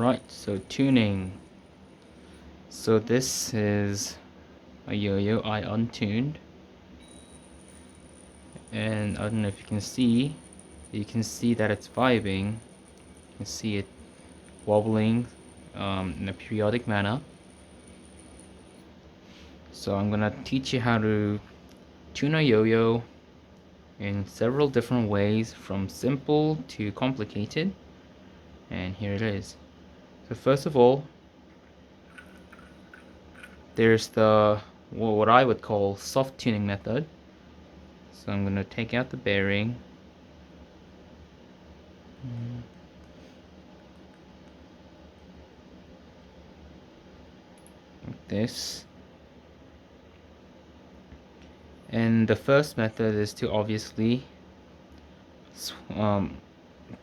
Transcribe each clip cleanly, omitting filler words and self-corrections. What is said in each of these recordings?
Alright, so tuning. So this is a yo-yo I untuned, and I don't know if you can see that it's vibing. You can see it wobbling in a periodic manner. So I'm gonna teach you how to tune a yo-yo in several different ways, from simple to complicated, and here it is. So first of all, there's the what I would call soft tuning method. So I'm going to take out the bearing. Like this. And the first method is to obviously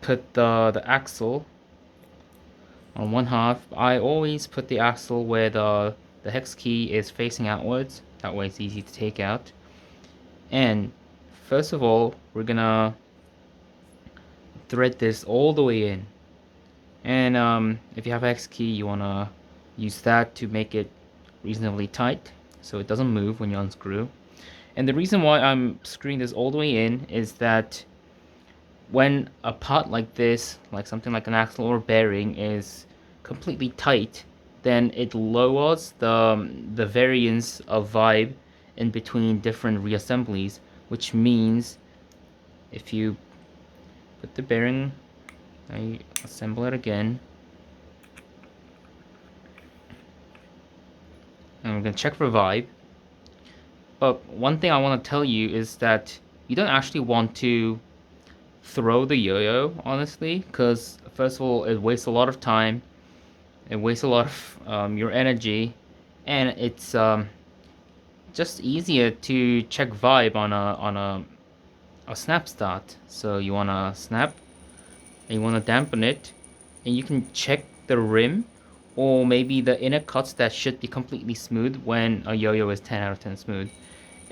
put the axle on one half. I always put the axle where the hex key is facing outwards. That way it's easy to take out. And first of all, we're gonna thread this all the way in. And if you have a hex key, you wanna use that to make it reasonably tight so it doesn't move when you unscrew. And the reason why I'm screwing this all the way in is that when a part like this, like something like an axle or bearing, is completely tight, then it lowers the variance of vibe in between different reassemblies, which means if you put the bearing, I assemble it again, and we're going to check for vibe. But one thing I want to tell you is that you don't actually want to throw the yo-yo, honestly, because first of all, it wastes a lot of time, it wastes a lot of your energy, and it's just easier to check vibe on a snap start. So you want to snap, and you want to dampen it, and you can check the rim or maybe the inner cuts that should be completely smooth when a yo-yo is 10 out of 10 smooth.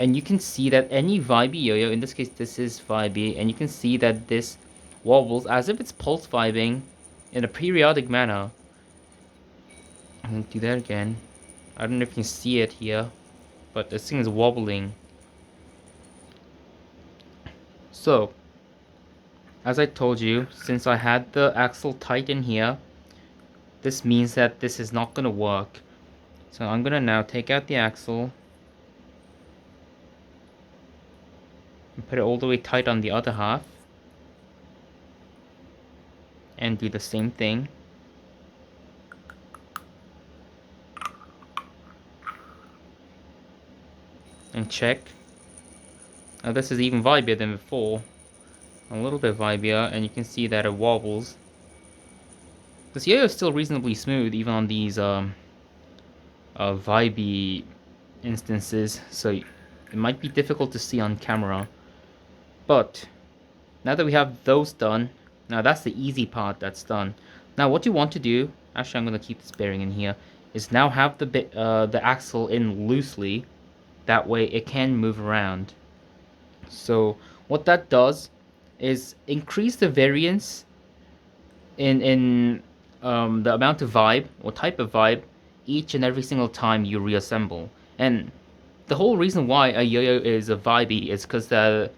And you can see that any vibey yo-yo, in this case this is vibey, and you can see that this wobbles as if it's pulse vibing in a periodic manner. I'm gonna do that again. I don't know if you can see it here, but this thing is wobbling. So, as I told you, since I had the axle tight in here, this means that this is not gonna work. So I'm gonna now take out the axle and put it all the way tight on the other half, and do the same thing. And check. Now this is even vibier than before. A little bit vibier, and you can see that it wobbles. This yo-yo is still reasonably smooth even on these vibey instances, so it might be difficult to see on camera. But now that we have those done, now that's the easy part that's done. Now what you want to do, actually I'm going to keep this bearing in here, is now have the axle in loosely. That way it can move around. So what that does is increase the variance in the amount of vibe or type of vibe each and every single time you reassemble. And the whole reason why a yo-yo is a vibey is because the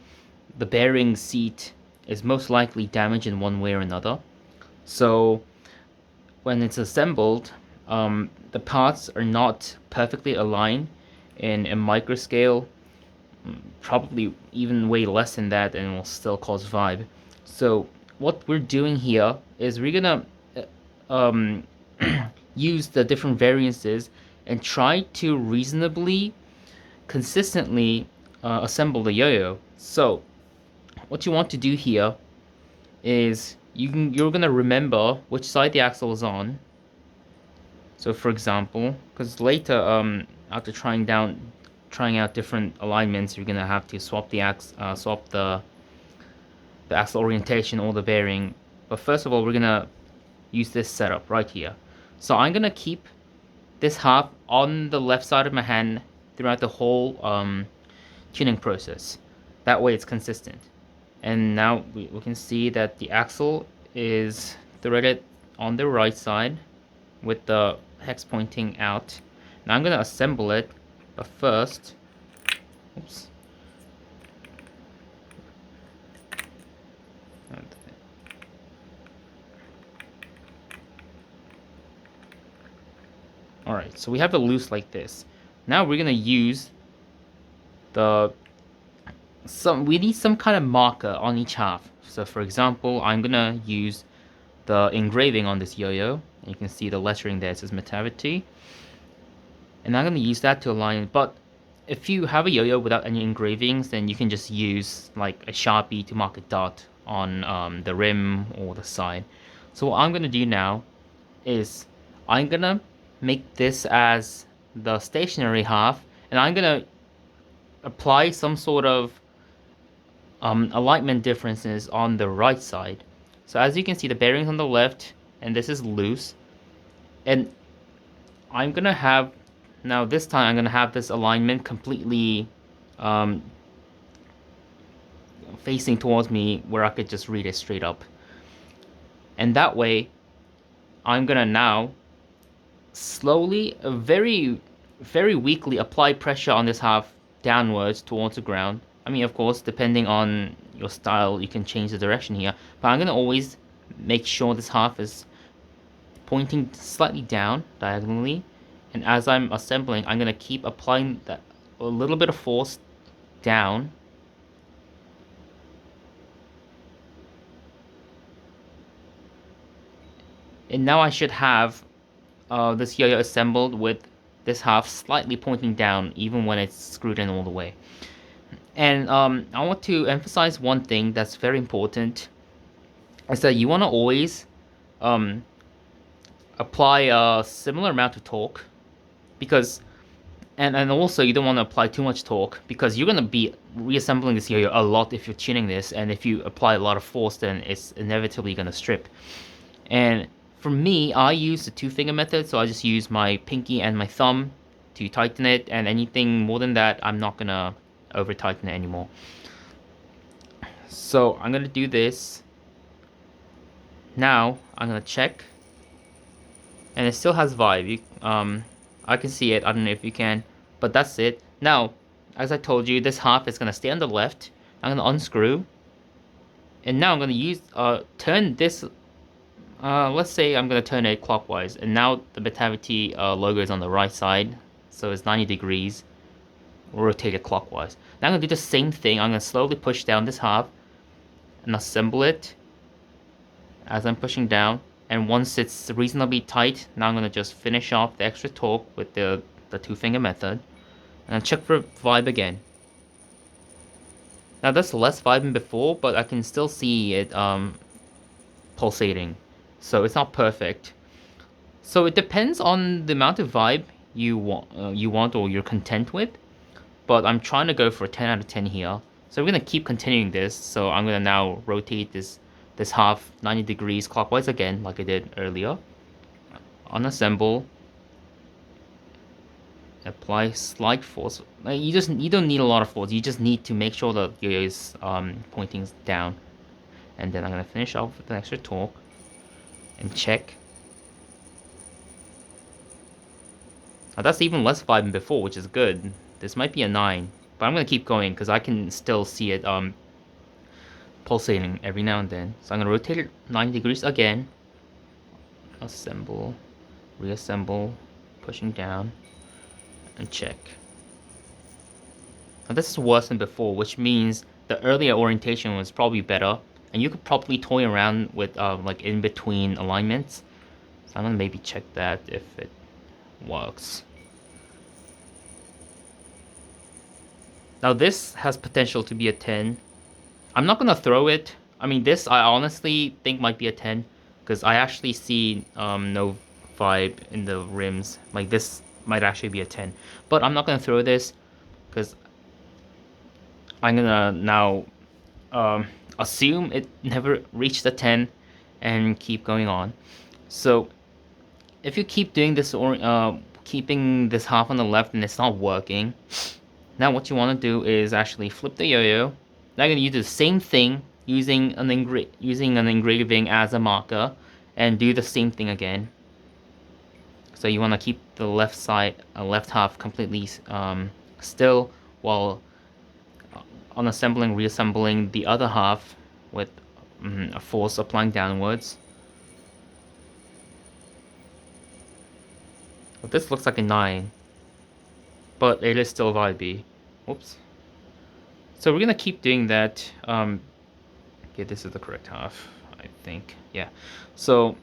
bearing seat is most likely damaged in one way or another. So when it's assembled, the parts are not perfectly aligned in a micro scale, probably even way less than that, and it will still cause vibe. So what we're doing here is we're gonna use the different variances and try to reasonably consistently assemble the yo-yo. So what you want to do here is you're gonna remember which side the axle is on. So for example, because later after trying out different alignments, you're gonna have to swap the axle orientation or the bearing. But first of all, we're gonna use this setup right here. So I'm gonna keep this half on the left side of my hand throughout the whole tuning process. That way it's consistent. And now we can see that the axle is threaded on the right side with the hex pointing out. Now I'm gonna assemble it, but first, oops. Alright, so we have it loose like this. Now we're gonna use the we need some kind of marker on each half. So for example, I'm gonna use the engraving on this yo-yo. You can see the lettering there, it says Metavity. And I'm gonna use that to align it. But if you have a yo-yo without any engravings, then you can just use like a Sharpie to mark a dot on the rim or the side. So what I'm gonna do now is I'm gonna make this as the stationary half, and I'm gonna apply some sort of alignment differences on the right side. So as you can see, the bearings on the left, and this is loose. And I'm gonna have, now this time I'm gonna have this alignment completely facing towards me where I could just read it straight up. And that way, I'm gonna now slowly, very, very weakly apply pressure on this half downwards towards the ground. I mean, of course, depending on your style, you can change the direction here. But I'm gonna always make sure this half is pointing slightly down diagonally. And as I'm assembling, I'm gonna keep applying that a little bit of force down. And now I should have this yo-yo assembled with this half slightly pointing down, even when it's screwed in all the way. And I want to emphasize one thing that's very important, is that you want to always apply a similar amount of torque, because and also you don't want to apply too much torque, because you're going to be reassembling this yo-yo a lot if you're tuning this, and if you apply a lot of force, then it's inevitably going to strip. And for me, I use the two-finger method, so I just use my pinky and my thumb to tighten it, and anything more than that, I'm not gonna over-tighten it anymore. So I'm gonna do this. Now I'm gonna check, and it still has vibe. I can see it. I don't know if you can, but that's it. Now, as I told you, this half is gonna stay on the left. I'm gonna unscrew, and now I'm gonna use turn this. Let's say I'm going to turn it clockwise, and now the Metavity logo is on the right side, so it's 90 degrees, rotate it clockwise. Now I'm going to do the same thing. I'm going to slowly push down this half and assemble it as I'm pushing down, and once it's reasonably tight, now I'm going to just finish off the extra torque with the two-finger method, and check for vibe again. Now that's less vibe than before, but I can still see it pulsating. So it's not perfect. So it depends on the amount of vibe you want or you're content with. But I'm trying to go for a 10 out of 10 here. So we're gonna keep continuing this. So I'm gonna now rotate this half 90 degrees clockwise again, like I did earlier. Unassemble. Apply slight force. You don't need a lot of force. You just need to make sure that yo-yo is pointing down. And then I'm gonna finish off with an extra torque. And check. Now that's even less vibe than before, which is good. This might be a 9, but I'm gonna keep going because I can still see it pulsating every now and then. So I'm gonna rotate it 90 degrees again. Assemble, reassemble, pushing down, and check. Now this is worse than before, which means the earlier orientation was probably better. And you could probably toy around with like in between alignments. So I'm gonna maybe check that if it works. Now this has potential to be a 10. I'm not gonna throw it. I mean, this I honestly think might be a 10, because I actually see no vibe in the rims. Like this might actually be a 10. But I'm not gonna throw this because I'm gonna now assume it never reached a 10 and keep going on. So if you keep doing this, or keeping this half on the left and it's not working, now what you want to do is actually flip the yo-yo. Now I'm going to use the same thing using an engraving as a marker, and do the same thing again. So you want to keep the left side, left half completely still, while unassembling, reassembling the other half with a force applying downwards. But this looks like a 9, but it is still vibey. Whoops. So we're gonna keep doing that. Okay, this is the correct half, I think. Yeah. So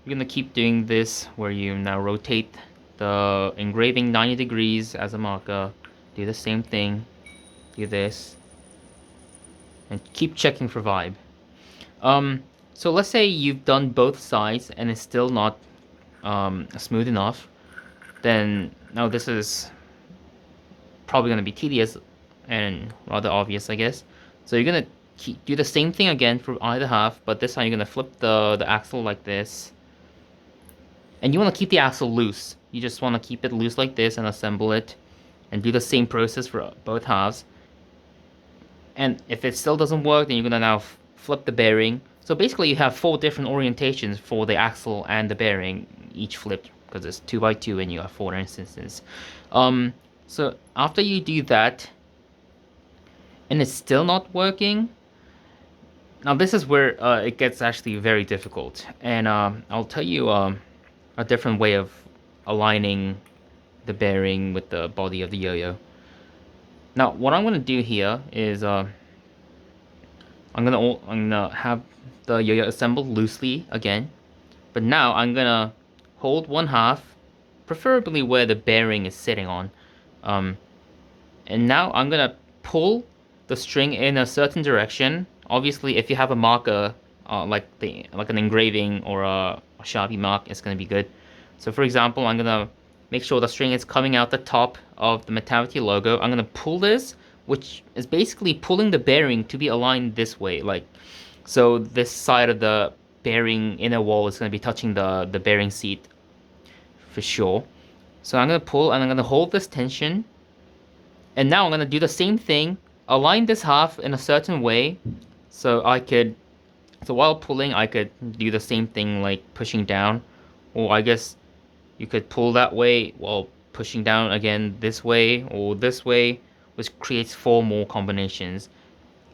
we're gonna keep doing this where you now rotate the engraving 90 degrees as a marker. Do the same thing. Do this. And keep checking for vibe. So let's say you've done both sides and it's still not smooth enough. Then now this is probably gonna be tedious and rather obvious, I guess. So you're gonna do the same thing again for either half, but this time you're gonna flip the axle like this. And you want to keep the axle loose. You just want to keep it loose like this and assemble it. And do the same process for both halves. And if it still doesn't work, then you're gonna now flip the bearing. So basically you have 4 different orientations for the axle and the bearing, each flipped, because it's 2x2 and you have 4 instances. So after you do that, and it's still not working, now this is where it gets actually very difficult. And I'll tell you a different way of aligning the bearing with the body of the yo-yo. Now, what I'm gonna do here is I'm gonna have the yo-yo assembled loosely again, but now I'm gonna hold one half, preferably where the bearing is sitting on, and now I'm gonna pull the string in a certain direction. Obviously, if you have a marker like an engraving or a Sharpie mark, it's gonna be good. So, for example, I'm gonna make sure the string is coming out the top of the Metavity logo. I'm gonna pull this, which is basically pulling the bearing to be aligned this way, so this side of the bearing inner wall is gonna be touching the bearing seat for sure. So I'm gonna pull and I'm gonna hold this tension, and now I'm gonna do the same thing, align this half in a certain way, so while pulling I could do the same thing like pushing down, or I guess you could pull that way while pushing down again this way or this way, which creates 4 more combinations.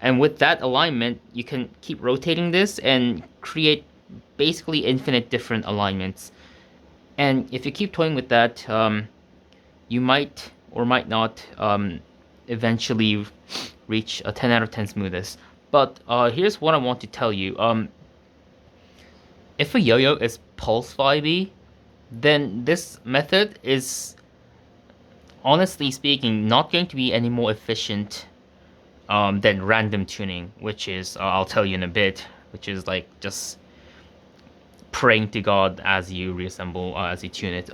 And with that alignment, you can keep rotating this and create basically infinite different alignments. And if you keep toying with that, you might or might not eventually reach a 10 out of 10 smoothest. But here's what I want to tell you. If a yo-yo is pulse vibey, then this method is, honestly speaking, not going to be any more efficient than random tuning, which is, I'll tell you in a bit, which is like just praying to God as you reassemble, as you tune it.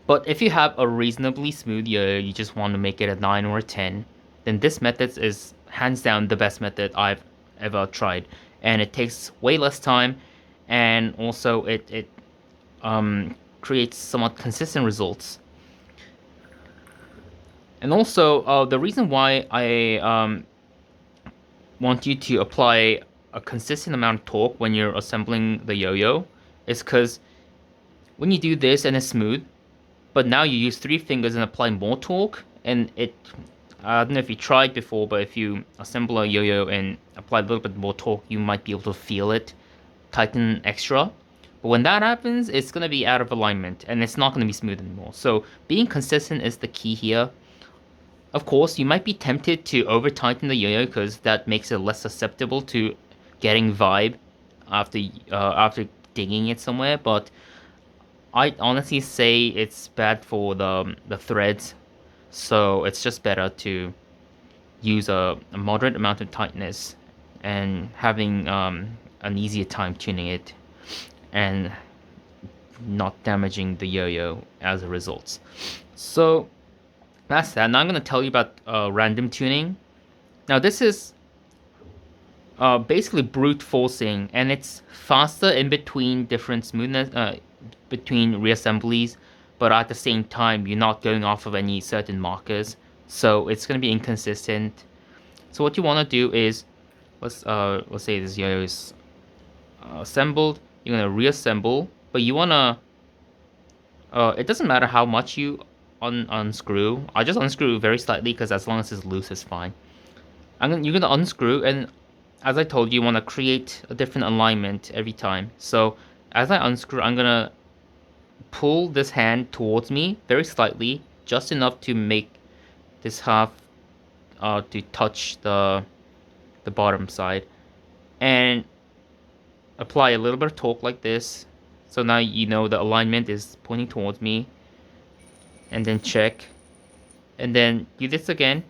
But if you have a reasonably smooth yo-yo, you just want to make it a 9 or a 10, then this method is hands down the best method I've ever tried. And it takes way less time, and also it creates somewhat consistent results. And also, the reason why I want you to apply a consistent amount of torque when you're assembling the yo-yo is because when you do this and it's smooth, but now you use 3 fingers and apply more torque, and I don't know if you tried before, but if you assemble a yo-yo and apply a little bit more torque, you might be able to feel it tighten extra. But when that happens, it's going to be out of alignment, and it's not going to be smooth anymore. So being consistent is the key here. Of course, you might be tempted to over-tighten the yo-yo because that makes it less susceptible to getting vibe after digging it somewhere, but I'd honestly say it's bad for the threads, so it's just better to use a moderate amount of tightness and having an easier time tuning it and not damaging the yo-yo as a result. So that's that. Now I'm going to tell you about random tuning. Now this is basically brute forcing, and it's faster in between different smoothness, between reassemblies, but at the same time you're not going off of any certain markers, so it's going to be inconsistent. So what you want to do is, let's say this yo-yo is assembled, you're gonna reassemble, but you wanna it doesn't matter how much you unscrew. I just unscrew very slightly because as long as it's loose, it's fine. You're gonna unscrew, and as I told you, you want to create a different alignment every time. So as I unscrew, I'm gonna pull this hand towards me very slightly, just enough to make this half to touch the bottom side, and apply a little bit of torque like this. So now you know the alignment is pointing towards me, and then check, and then do this again.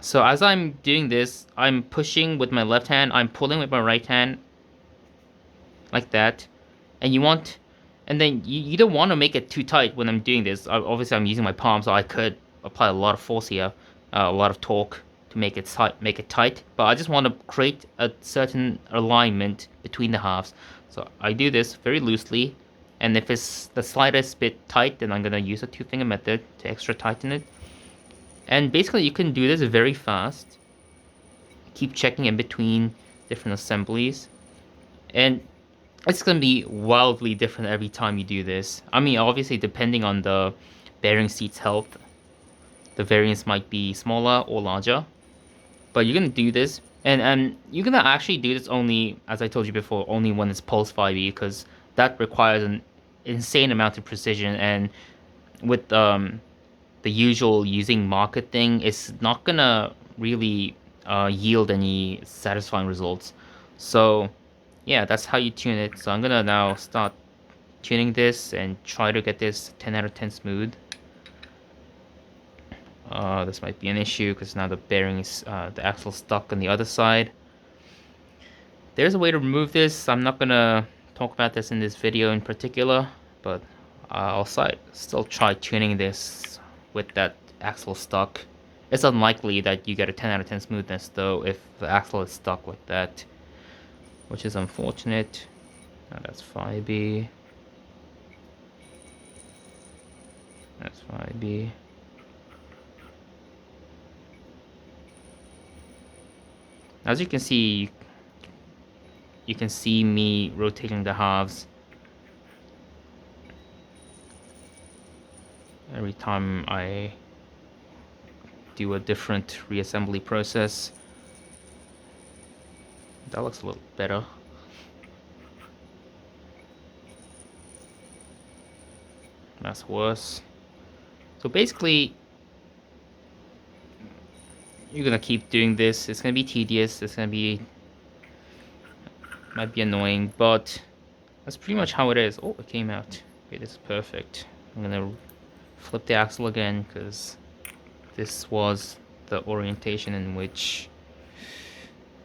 So as I'm doing this, I'm pushing with my left hand, I'm pulling with my right hand, like that. And you want, and then you don't want to make it too tight when I'm doing this. Obviously, I'm using my palm, so I could apply a lot of force here, a lot of torque to make it tight. But I just want to create a certain alignment between the halves. So I do this very loosely, and if it's the slightest bit tight, then I'm gonna use a two-finger method to extra tighten it. And basically, you can do this very fast. Keep checking in between different assemblies, and it's gonna be wildly different every time you do this. I mean, obviously, depending on the bearing seat's health, the variance might be smaller or larger. But you're gonna do this, and you're gonna actually do this only, as I told you before, only when it's pulse 5e, because that requires an insane amount of precision. And with the usual using market thing, it's not gonna really yield any satisfying results. So yeah, that's how you tune it. So I'm gonna now start tuning this and try to get this 10 out of 10 smooth. This might be an issue because now the bearing is the axle stuck on the other side. There's a way to remove this. I'm not gonna talk about this in this video in particular, but I'll still try tuning this with that axle stuck. It's unlikely that you get a 10 out of 10 smoothness though if the axle is stuck like that, which is unfortunate. Now that's 5B. That's 5B. As you can see, you can see me rotating the halves every time I do a different reassembly process. That looks a little better. That's worse. So basically, you're gonna keep doing this. It's gonna be tedious. It's gonna be might be annoying, but that's pretty much how it is. Oh, it came out. Okay, this is perfect. I'm gonna flip the axle again because this was the orientation in which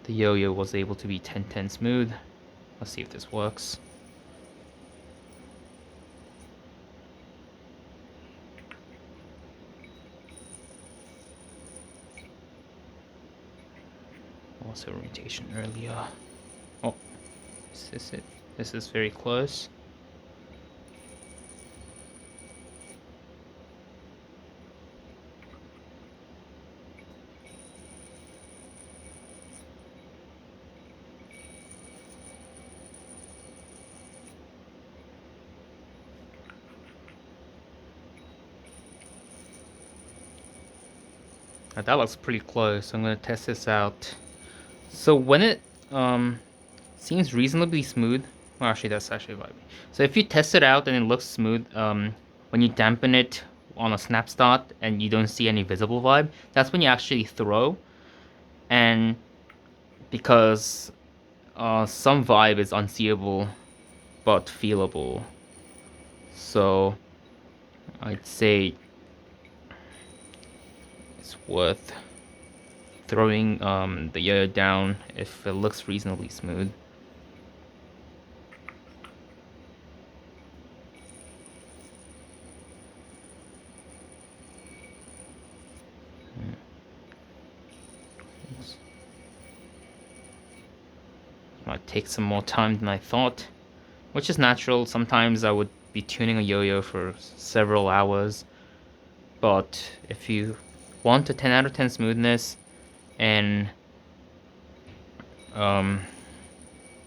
the Yoyo was able to be 10-10 smooth. Let's see if this works. What's the orientation earlier? Oh, is this it? This is very close. Now that looks pretty close. I'm gonna test this out. So when it seems reasonably smooth, well, actually that's actually vibey. So if you test it out and it looks smooth, when you dampen it on a snap start and you don't see any visible vibe, that's when you actually throw. And because some vibe is unseeable but feelable, so I'd say it's worth throwing the Yoyo down if it looks reasonably smooth. Might take some more time than I thought, which is natural. Sometimes I would be tuning a Yoyo for several hours, but if you want a 10 out of 10 smoothness, and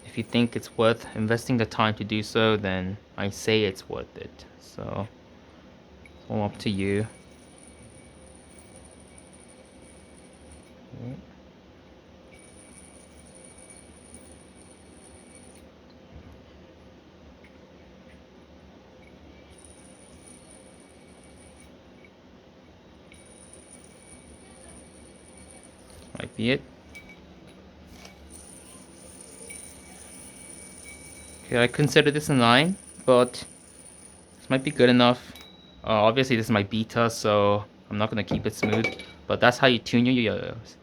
if If you think it's worth investing the time to do so, then I say it's worth it. So it's all up to you. Might be it. Okay, I consider this a 9, but this might be good enough. Obviously, this is my beta, so I'm not going to keep it smooth. But that's how you tune your yo-yos.